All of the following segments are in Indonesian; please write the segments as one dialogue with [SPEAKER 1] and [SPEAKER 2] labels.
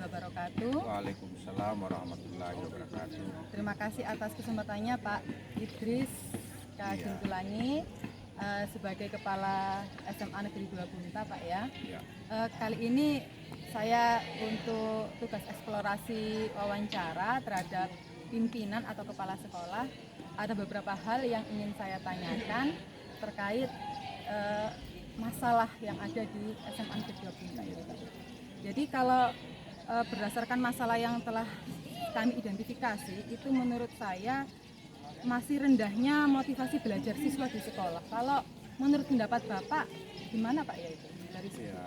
[SPEAKER 1] wabarakatuh.
[SPEAKER 2] Waalaikumsalam warahmatullahi wabarakatuh.
[SPEAKER 1] Terima kasih atas kesempatannya Pak Idris K.
[SPEAKER 2] Iya.
[SPEAKER 1] Gintulangi sebagai Kepala SMA Negeri 2 Bunta Pak ya.
[SPEAKER 2] Ya.
[SPEAKER 1] Kali ini saya untuk tugas eksplorasi wawancara terhadap pimpinan atau kepala sekolah, ada beberapa hal yang ingin saya tanyakan terkait masalah yang ada di SMA Negeri 2 Bunta ini Pak. Jadi kalau berdasarkan masalah yang telah kami identifikasi, itu menurut saya masih rendahnya motivasi belajar siswa di sekolah. Kalau menurut pendapat Bapak, gimana Pak ya itu? Dari situ?
[SPEAKER 2] Ya,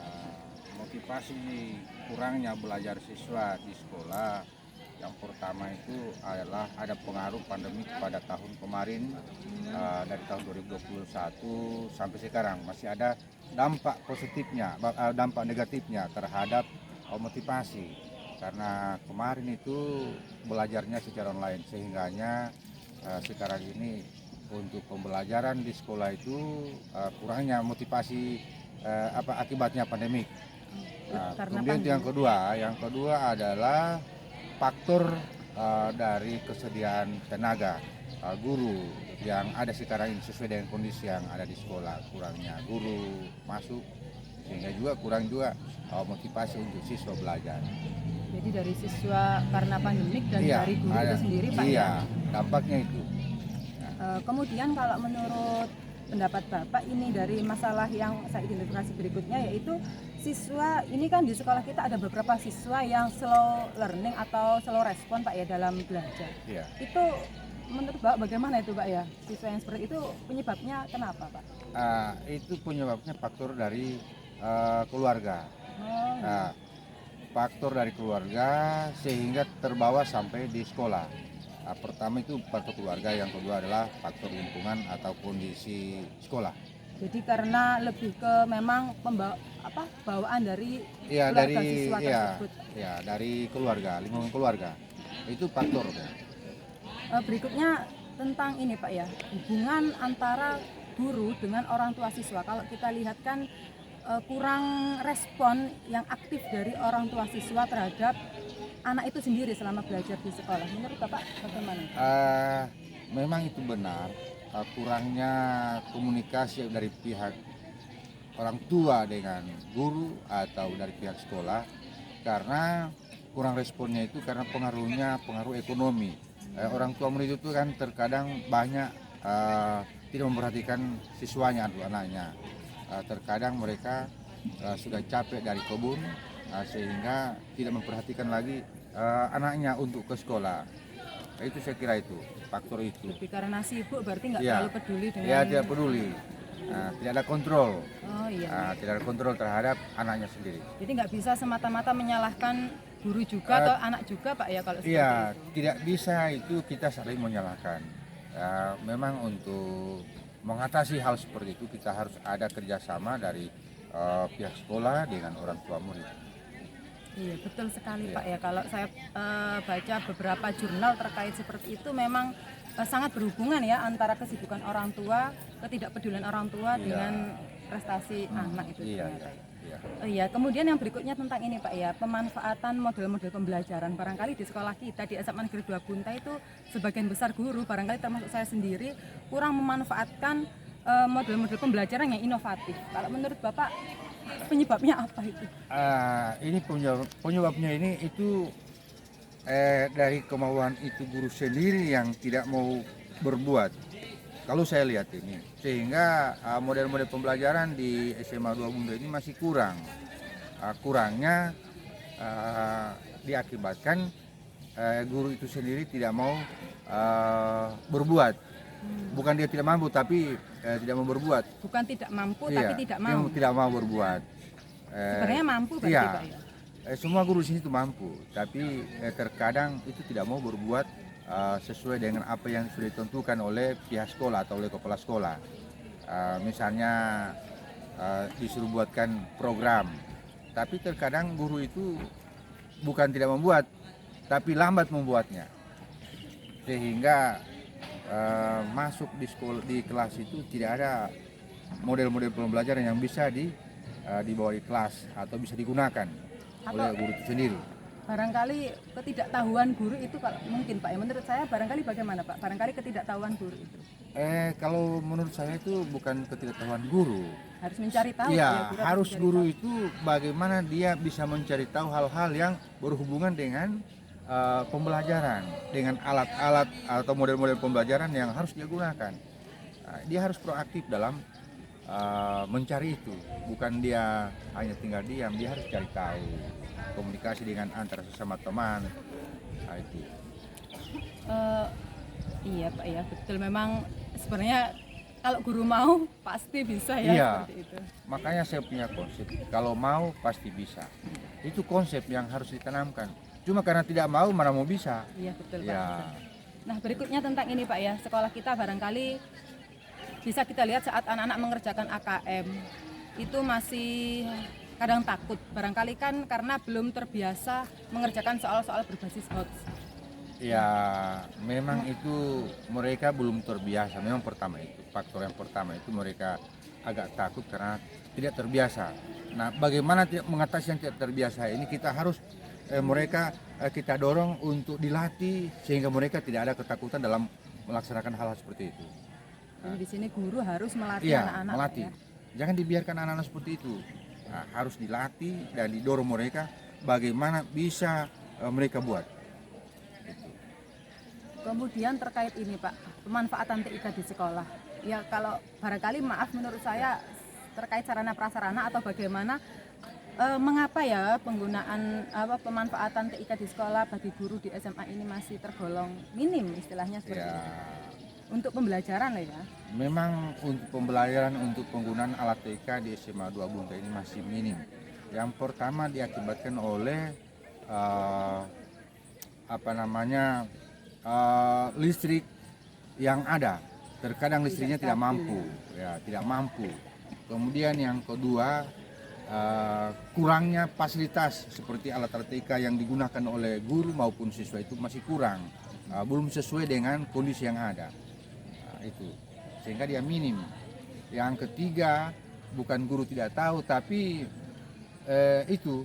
[SPEAKER 2] motivasi kurangnya belajar siswa di sekolah yang pertama itu adalah ada pengaruh pandemi pada tahun kemarin, dari tahun 2021 sampai sekarang masih ada dampak positifnya, dampak negatifnya terhadap motivasi, karena kemarin itu belajarnya secara online sehingganya sekarang ini untuk pembelajaran di sekolah itu kurangnya motivasi akibatnya pandemik. Kemudian yang kedua adalah faktor dari kesediaan tenaga guru yang ada sekarang ini sesuai dengan kondisi yang ada di sekolah, kurangnya guru masuk sehingga juga kurang juga motivasi untuk siswa belajar.
[SPEAKER 1] Jadi dari siswa karena pandemik dan
[SPEAKER 2] Iya,
[SPEAKER 1] dari guru itu sendiri Pak
[SPEAKER 2] iya,
[SPEAKER 1] ya?
[SPEAKER 2] dampaknya itu.
[SPEAKER 1] Kemudian kalau menurut pendapat Bapak ini dari masalah yang saya identifikasi berikutnya, yaitu siswa ini kan di sekolah kita ada beberapa siswa yang slow learning atau slow respon Pak ya dalam belajar.
[SPEAKER 2] Iya.
[SPEAKER 1] Itu menurut Bapak bagaimana itu Pak ya? Siswa yang seperti itu penyebabnya kenapa Pak?
[SPEAKER 2] Itu penyebabnya faktor dari keluarga. Faktor dari keluarga sehingga terbawa sampai di sekolah. Pertama itu faktor keluarga, yang kedua adalah faktor lingkungan atau kondisi sekolah.
[SPEAKER 1] Jadi karena lebih ke memang bawaan dari keluarga siswa tersebut.
[SPEAKER 2] Ya, dari keluarga, lingkungan keluarga. Itu faktor.
[SPEAKER 1] Berikutnya tentang ini Pak ya, hubungan antara guru dengan orang tua siswa. Kalau kita lihat kan kurang respon yang aktif dari orang tua siswa terhadap anak itu sendiri selama belajar di sekolah. Menurut Bapak bagaimana?
[SPEAKER 2] Memang itu benar, kurangnya komunikasi dari pihak orang tua dengan guru atau dari pihak sekolah, karena kurang responnya itu karena pengaruh ekonomi. Orang tua murid itu kan terkadang banyak tidak memperhatikan siswanya atau anaknya. Terkadang mereka sudah capek dari kebun sehingga tidak memperhatikan lagi anaknya untuk ke sekolah. Itu saya kira itu faktor itu.
[SPEAKER 1] Lebih karena sibuk berarti nggak
[SPEAKER 2] Ya,
[SPEAKER 1] terlalu peduli dengan.
[SPEAKER 2] ya tidak peduli, tidak ada kontrol,
[SPEAKER 1] Oh iya.
[SPEAKER 2] tidak ada kontrol terhadap anaknya sendiri.
[SPEAKER 1] Jadi nggak bisa semata-mata menyalahkan guru juga atau anak juga Pak ya kalau seperti
[SPEAKER 2] Iya,
[SPEAKER 1] itu.
[SPEAKER 2] tidak bisa itu kita saling menyalahkan. Memang untuk mengatasi hal seperti itu kita harus ada kerjasama dari pihak sekolah dengan orang tua murid.
[SPEAKER 1] Iya betul sekali
[SPEAKER 2] Iya.
[SPEAKER 1] Pak ya. Kalau saya baca beberapa jurnal terkait seperti itu memang sangat berhubungan ya antara kesibukan orang tua, ketidakpedulian orang tua
[SPEAKER 2] Iya.
[SPEAKER 1] dengan prestasi anak itu
[SPEAKER 2] Iya,
[SPEAKER 1] ternyata.
[SPEAKER 2] iya, iya.
[SPEAKER 1] Iya, kemudian yang berikutnya tentang ini Pak ya, pemanfaatan model-model pembelajaran. Barangkali di sekolah kita di SMA Negeri 2 Bunta itu sebagian besar guru, barangkali termasuk saya sendiri, kurang memanfaatkan model-model pembelajaran yang inovatif. Kalau menurut Bapak penyebabnya apa itu?
[SPEAKER 2] Ini penyebabnya ini itu dari kemauan itu guru sendiri yang tidak mau berbuat. Kalau saya lihat ini, sehingga model-model pembelajaran di SMA 2 Bunta ini masih kurang. Kurangnya diakibatkan guru itu sendiri tidak mau berbuat. Bukan dia tidak mampu, tapi tidak mau berbuat.
[SPEAKER 1] Bukan tidak mampu
[SPEAKER 2] Iya,
[SPEAKER 1] tapi tidak mau.
[SPEAKER 2] tidak mau berbuat.
[SPEAKER 1] Sebenarnya mampu berarti
[SPEAKER 2] Iya.
[SPEAKER 1] Pak ya.
[SPEAKER 2] Semua guru di sini itu mampu, tapi terkadang itu tidak mau berbuat sesuai dengan apa yang sudah ditentukan oleh pihak sekolah atau oleh kepala sekolah. Misalnya disuruh buatkan program, tapi terkadang guru itu bukan tidak membuat, tapi lambat membuatnya, sehingga masuk di sekolah, di kelas itu tidak ada model-model pembelajaran yang bisa dibawa di kelas atau bisa digunakan oleh guru itu sendiri.
[SPEAKER 1] barangkali ketidaktahuan guru itu kalau mungkin Pak ya, menurut saya barangkali bagaimana Pak? Barangkali ketidaktahuan guru itu
[SPEAKER 2] Kalau menurut saya itu bukan ketidaktahuan guru.
[SPEAKER 1] harus mencari tahu
[SPEAKER 2] Iya,
[SPEAKER 1] guru
[SPEAKER 2] harus
[SPEAKER 1] mencari
[SPEAKER 2] guru
[SPEAKER 1] tahu.
[SPEAKER 2] itu bagaimana dia bisa mencari tahu hal-hal yang berhubungan dengan pembelajaran, dengan alat-alat atau model-model pembelajaran yang harus dia gunakan. Dia harus proaktif dalam mencari itu, bukan dia hanya tinggal diam. Dia harus cari tahu, komunikasi dengan antara sesama teman. Itu.
[SPEAKER 1] Iya Pak ya, betul, memang sebenarnya kalau guru mau pasti bisa ya,
[SPEAKER 2] Iya.
[SPEAKER 1] seperti itu.
[SPEAKER 2] Makanya saya punya konsep, kalau mau pasti bisa. Itu konsep yang harus ditanamkan. Cuma karena tidak mau, mana mau bisa.
[SPEAKER 1] Iya betul Pak.
[SPEAKER 2] Ya,
[SPEAKER 1] Nah berikutnya tentang ini Pak ya, sekolah kita barangkali bisa kita lihat saat anak-anak mengerjakan AKM itu masih kadang takut, barangkali kan karena belum terbiasa mengerjakan soal-soal berbasis hoax.
[SPEAKER 2] ya memang itu mereka belum terbiasa. Memang pertama itu, faktor yang pertama itu mereka agak takut karena tidak terbiasa. Nah, bagaimana mengatasi yang tidak terbiasa ini, kita harus kita dorong untuk dilatih sehingga mereka tidak ada ketakutan dalam melaksanakan hal-hal seperti itu.
[SPEAKER 1] Jadi di sini guru harus melatih
[SPEAKER 2] Iya,
[SPEAKER 1] anak-anak Pak,
[SPEAKER 2] melatih.
[SPEAKER 1] ya.
[SPEAKER 2] Jangan dibiarkan anak-anak seperti itu. Nah, harus dilatih dan didorong mereka bagaimana bisa mereka buat. Itu.
[SPEAKER 1] Kemudian terkait ini Pak, pemanfaatan TIK di sekolah. Ya kalau barangkali maaf menurut saya terkait sarana prasarana atau bagaimana mengapa ya penggunaan pemanfaatan TIK di sekolah bagi guru di SMA ini masih tergolong minim istilahnya seperti
[SPEAKER 2] Ya,
[SPEAKER 1] itu. Untuk pembelajaran lah ya.
[SPEAKER 2] memang untuk pembelajaran untuk penggunaan alat TK di SMA 2 Bunta ini masih minim. Yang pertama diakibatkan oleh listrik yang ada. Terkadang listriknya tidak mampu, ya tidak mampu. Kemudian yang kedua kurangnya fasilitas seperti alat-alat TK yang digunakan oleh guru maupun siswa itu masih kurang, belum sesuai dengan kondisi yang ada. Itu sehingga dia minim. Yang ketiga, bukan guru tidak tahu, tapi itu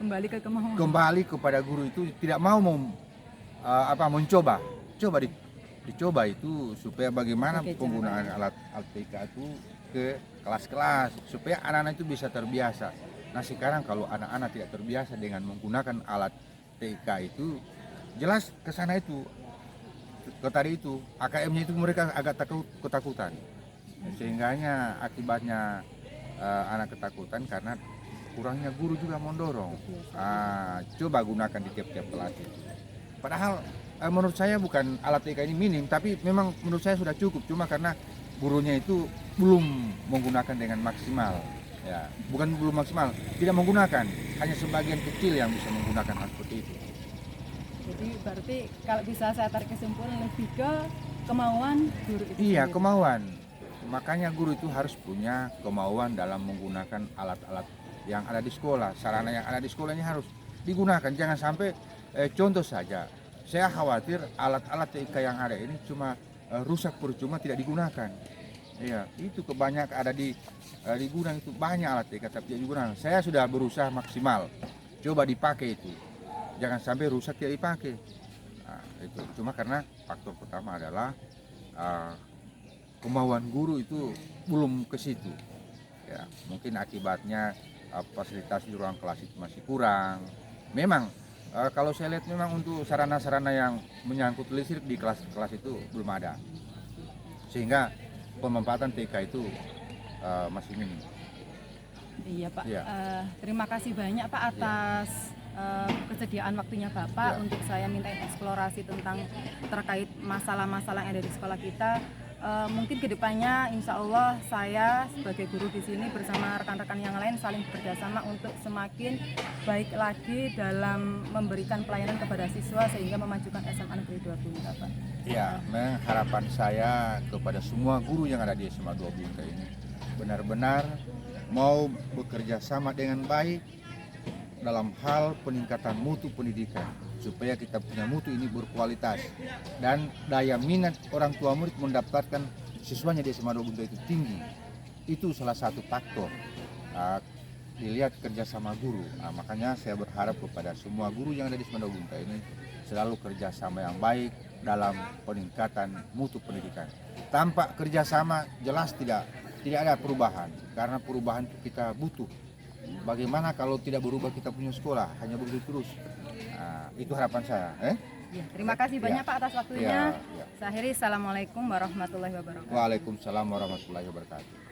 [SPEAKER 1] Kembali ke kemauan.
[SPEAKER 2] kembali kepada guru itu tidak mau mencoba. Dicoba itu supaya bagaimana
[SPEAKER 1] Oke,
[SPEAKER 2] penggunaan alat TK itu ke kelas-kelas supaya anak-anak itu bisa terbiasa. Nah, sekarang kalau anak-anak tidak terbiasa dengan menggunakan alat TK itu, jelas ke sana itu, ke tadi itu AKM-nya itu mereka agak ketakutan, sehingganya akibatnya anak ketakutan karena kurangnya guru juga mendorong. Coba gunakan di tiap-tiap kelas itu. Padahal menurut saya bukan alat TK ini minim, tapi memang menurut saya sudah cukup, cuma karena gurunya itu belum menggunakan dengan maksimal. Ya, bukan belum maksimal, tidak menggunakan, hanya sebagian kecil yang bisa menggunakan hal seperti itu.
[SPEAKER 1] Jadi berarti kalau bisa saya tarik kesimpulan lebih ke kemauan guru itu.
[SPEAKER 2] Iya,
[SPEAKER 1] sendiri.
[SPEAKER 2] kemauan. Makanya guru itu harus punya kemauan dalam menggunakan alat-alat yang ada di sekolah. Sarana yang ada di sekolahnya harus digunakan. Jangan sampai contoh saja, saya khawatir alat-alat TK yang ada ini cuma rusak percuma tidak digunakan. Iya, itu kebanyakan ada di gudang itu banyak alat TK tapi tidak digunakan. Saya sudah berusaha maksimal, coba dipakai itu. Jangan sampai rusak tidak dipakai. Nah, itu cuma karena faktor pertama adalah kemauan guru itu belum ke situ. Ya, mungkin akibatnya fasilitas di ruang kelas itu masih kurang. Memang kalau saya lihat memang untuk sarana-sarana yang menyangkut listrik di kelas-kelas itu belum ada. Sehingga pemanfaatan TK itu masih minim.
[SPEAKER 1] Iya Pak.
[SPEAKER 2] Iya.
[SPEAKER 1] Terima kasih banyak Pak atas kesediaan waktunya Bapak
[SPEAKER 2] Iya.
[SPEAKER 1] untuk saya minta eksplorasi tentang terkait masalah-masalah yang ada di sekolah kita. Mungkin kedepannya insya Allah saya sebagai guru di sini bersama rekan-rekan yang lain saling bekerjasama untuk semakin baik lagi dalam memberikan pelayanan kepada siswa sehingga memajukan SMA Negeri 2 Bunta Pak.
[SPEAKER 2] Ya, memang harapan saya kepada semua guru yang ada di SMA 2 Bunta ini benar-benar mau bekerja sama dengan baik dalam hal peningkatan mutu pendidikan supaya kita punya mutu ini berkualitas dan daya minat orang tua murid mendapatkan siswanya di SMA 2 Bunta itu tinggi. Itu salah satu faktor. dilihat kerjasama guru. Nah, makanya saya berharap kepada semua guru yang ada di Semandau Gunta ini selalu kerjasama yang baik dalam peningkatan mutu pendidikan. Tanpa kerjasama jelas tidak ada perubahan, karena perubahan itu kita butuh. Bagaimana kalau tidak berubah kita punya sekolah, hanya begitu terus. Nah, itu harapan saya.
[SPEAKER 1] Ya, terima kasih banyak Pak atas waktunya.
[SPEAKER 2] Ya.
[SPEAKER 1] Saya akhiri, assalamualaikum warahmatullahi wabarakatuh.
[SPEAKER 2] Waalaikumsalam warahmatullahi wabarakatuh.